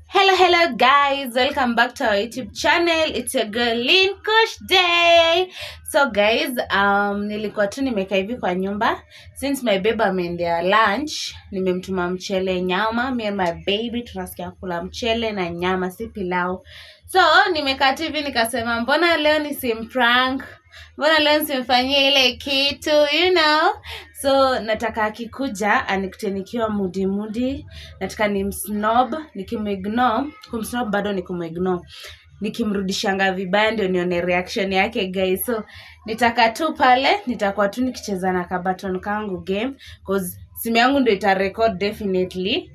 Hello guys, welcome back to our YouTube channel. It's your girl Lynn Kush Day. So guys, nilikuwa tu nimekaa hivi kwa nyumba since my baby ameendea lunch. Nimemtuma mchele nyama, me and my baby tunasikia kula mchele na nyama, si pilau. So nimekaa hivi nikasema mbona leo nisimprank? Mbona leo nisimfanyie ile kitu, you know? So nataka akikuja anikute nikiwa mudi. Nataka nimsnob, nikimuignore, kumsnob bado nikumuignore. Nikimrudishanga vibaya ndio nione reaction yake guys. So nitaka tu pale, nitakuwa tu nikicheza na kabaton kangu game cause simu yangu ndio itarecord definitely.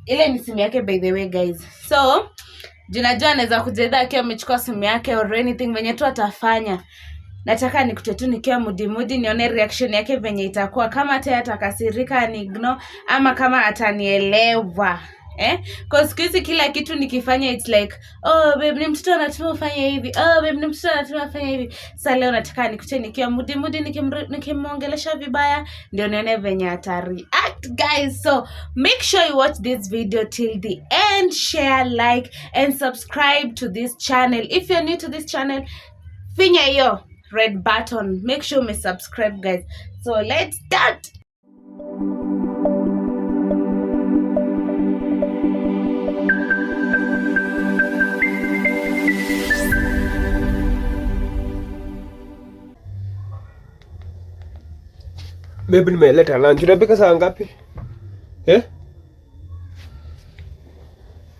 Ile ni simu yake by the way guys. So junajua anaweza kujeda akiwa amechukua simu yake or anything venye tu atafanya. Nataka nikute tu nikiwa mudi nione reaction yake venye itakuwa, kama atakasirika ni ignore ama kama atanielewa. Cause siku kila kitu nikifanya it's like, oh babe ni mtoto anatuma ufanye hivi, oh babe ni mtoto anatuma ufanye hivi. Sasa leo nataka nikute nikiwa mudi nikimuongelesha vibaya ndio nione venye atareact guys. So make sure you watch this video till the end, share, like and subscribe to this channel. If you're new to this channel, finya hiyo red button, make sure you subscribe guys. So let's start. Baby nimeleta lunch. Unapika saa ngapi?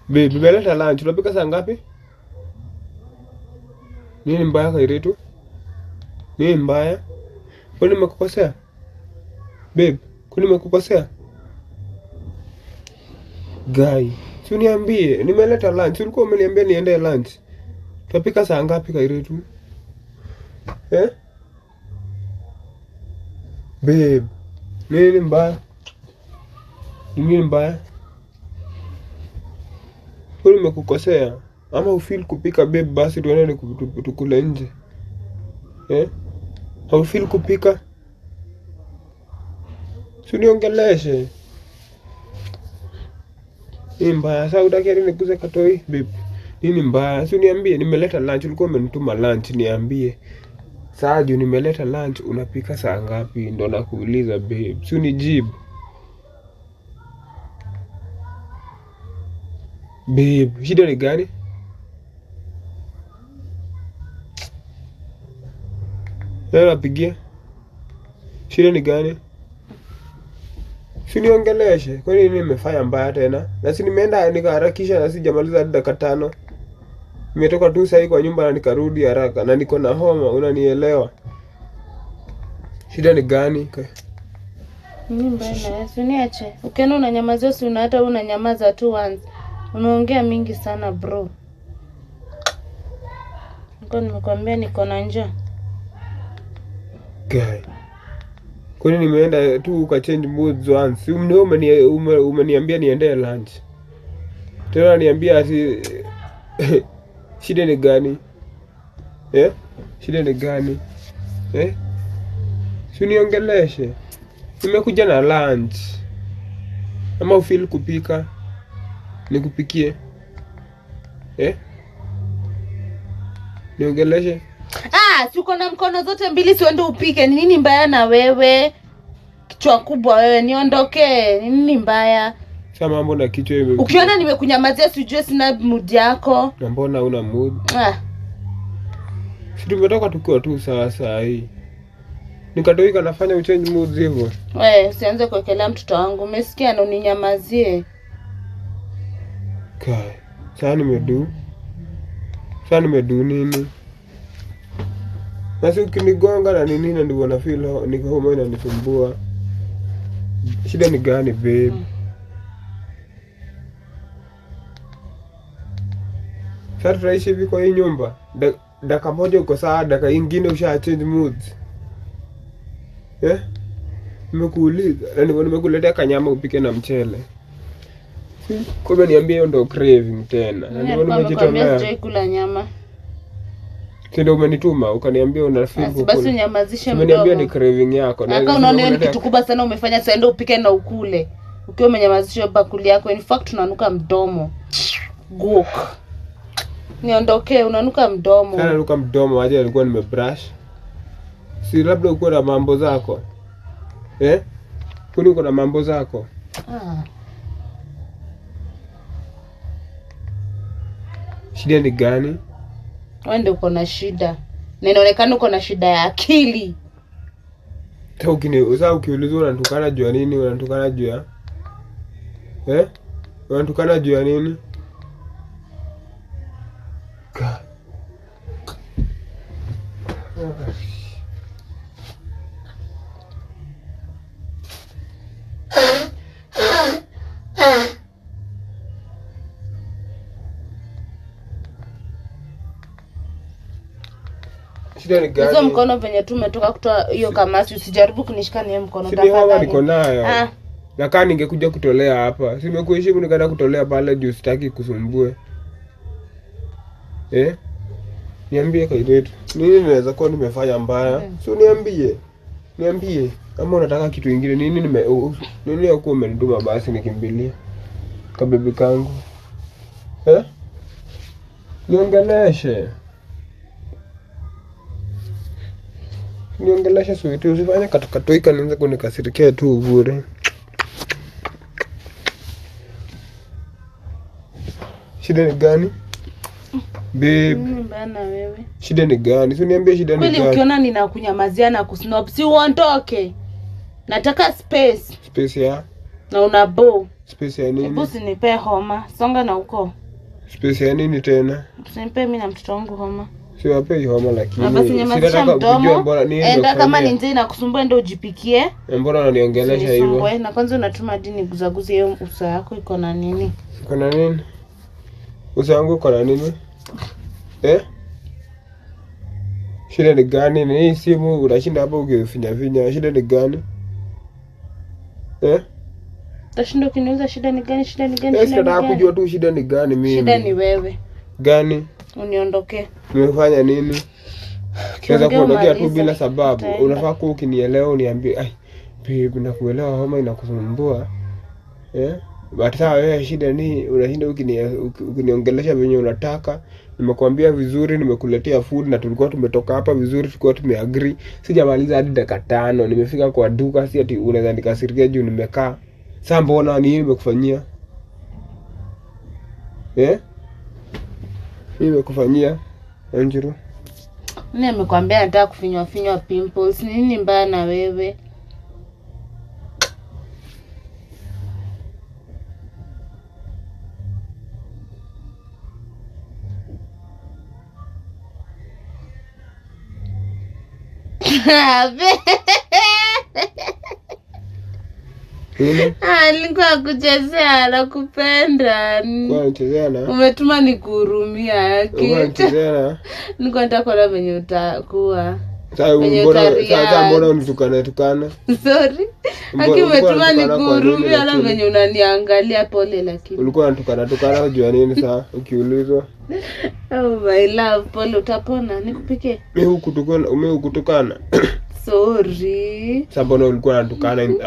Baby nimeleta lunch. Unapika saa ngapi? Nini mbaya Kairetu? Nini mbaya? Kwani nimekukosea? Babe, kwani nimekukosea? Guy, si uniambie, nimeleta lunch. Ulikuwa umeniambia niende lunch. Tunapika saa ngapi Kairetu? Babe, nini mbaya? Nini mbaya? Kwani nimekukosea? Ama ufeel kupika babe basi tuende tukule nje? Haufeel kupika? Si uniongeleshe. Nini mbaya? Sasa utaki nikuze katoi babe. Nini mbaya? Si uniambie nimeleta lunch, ulikuwa umenituma lunch niambie. Sasa juu nimeleta lunch unapika saa ngapi ndo nakuuliza babe. Si unijibu. Babe, shida ni gani? Leo napigia. Shida ni gani? Si uniongeleshe. Kwa nini nimefanya mbaya tena? Na si nimeenda nikaharakisha na sijamaliza hadi dakika 5. Nimetoka tu sasa kwa nyumba na nikarudi haraka na niko na homa, unanielewa? Shida ni gani? Mimi mbona usiniache. Ukiona unanyamaza si una hata unanyamaza tu once. Unaongea mingi sana bro. Niko nimekwambia niko na njaa. Guy. Kwani nimeenda tu ukachange moods once. Umeniambia niende lunch. Tena niambia ati shida ni gani? Shida ni gani? Si uniongeleshe. Nimekuja na lunch. Ama ufeel kupika? Nikupikie? Niongeleshe? Si uko na mkono zote mbili si uende upike. Ni nini mbaya na wewe? Kichwa kubwa wewe, niondoke. Ni nini mbaya? Sasa mambo na kichwa hivi. Ukiona nimekunyamazia sijue sina mood yako. Na mbona huna mood? Si tumetoka tukiwa tu saa hii. Nikatoika nafanya uchange mood hivyo. Wewe usianze kuwekelea mtoto wangu. Umesikia na uninyamazie. Kai. Sasa nimedu nini? Nasi ukinigonga na nini na ndivyo na feel niko homa inanisumbua. Shida ni gani babe? Sasa tunaishi hivi kwa hii nyumba. Dakika moja uko sawa, dakika nyingine usha change moods. Nimekuuliza na nimekuletea kanyama upike na mchele. Kwa niambie hiyo ndo craving tena. Na ndio nimejitolea. Sijai kula nyama. Ndio umenituma ukaniambia una feel kukula. Basi unyamazishe mdomo. Umeniambia ni craving yako. Na kama unaona ni kitu kubwa sana umefanya, sasa ndio upike na ukule. Ukiwa umenyamazisha bakuli yako, in fact unanuka mdomo. Guk. Niondokee, unanuka mdomo. Sana nuka mdomo, aje alikuwa nimebrush. Si labda uko na mambo zako. Kwani uko na mambo zako? Shida ni gani? Wewe ndio uko na shida. Na inaonekana uko na shida ya akili. Sasa ukiulizwa unatukana juu ya nini? Unatukana juu ya unatukana juu ya nini? Shida ni gani? Hizo mkono venye tu umetoka kutoa hiyo kamasi, usijaribu kunishika niye mkono tafadhali. Sisi hapa niko nayo. Na kama ningekuja kutolea hapa, si nimekuheshimu nikaenda kutolea pale juu sitaki kusumbue. Niambie Kairetu. Nini naweza kuwa nimefanya mbaya? Si uniambie. Niambie. Kama unataka kitu kingine nini yako umenituma basi nikimbilie. Kwa bibi kangu. Niongeleshe. Niongeleshe sweetie, usifanye katukatoika nianze kunikasirikia tu bure. Shida ni gani? Babe. Mbana wewe. Shida ni gani? Si niambie shida ni gani? Kweli ukiona ninakunyamazia na kusnop, si uondoke. Nataka space. Space ya? Na una bow. Space ya nini? Hebu usinipe homa. Songa na uko. Space ya nini tena? Usinipe mimi na mtoto wangu homa. Si wape homa lakini. Basi nyamazisha mdomo. Enda kama ni nje inakusumbua ndio ujipikie. Mbona unaniongelesha hivyo? Na kwanza unatuma dini guzaguzi hiyo uso yako iko na nini? Iko na nini? Uso wangu iko na nini? Shida ni gani? Ni hii simu unashinda hapo ukifinya. Shida ni gani? Tashinda ukiniuliza shida ni gani? Shida ni gani? Shida nataka kujua tu shida ni gani mimi. Shida ni wewe. Gani? Uniondoke. Nimefanya nini? Kiweza kuondokea tu bila sababu. Unafaa kuwa ukinielewa uniambie, ai babe nakuelewa homa inakusumbua. But sawa wewe shida ni unashinda ukiniongelesha venye unataka. Nimekuambia vizuri, nimekuletea food na tulikuwa tumetoka hapa vizuri, tulikuwa tumeagree. Sijamaliza hadi dakika 5, nimefika kwa duka, si ati unaweza nikasirikia juu nimekaa. Sasa mbona nini nimekufanyia? Nini nimekufanyia? Anjuru. Nini amekwambia nataka kufinywa pimples? Nini mbaya na wewe? Nilikuwa kuchezea na kupenda. Kwa kuchezea na? Umetuma nikuhurumia yake. Kwa kuchezea na? Nilikuwa nataka kuona venye utakuwa. Sasa mbona unitukana? Sorry. Haki umetuma nikuhurumia na venye unaniangalia pole lakini. Ulikuwa unatukana juu ya nini saa ukiulizwa? Oh my love, pole utapona. Nikupike. Mimi hukutukana. Sorry. Sasa mbona ulikuwa unatukana?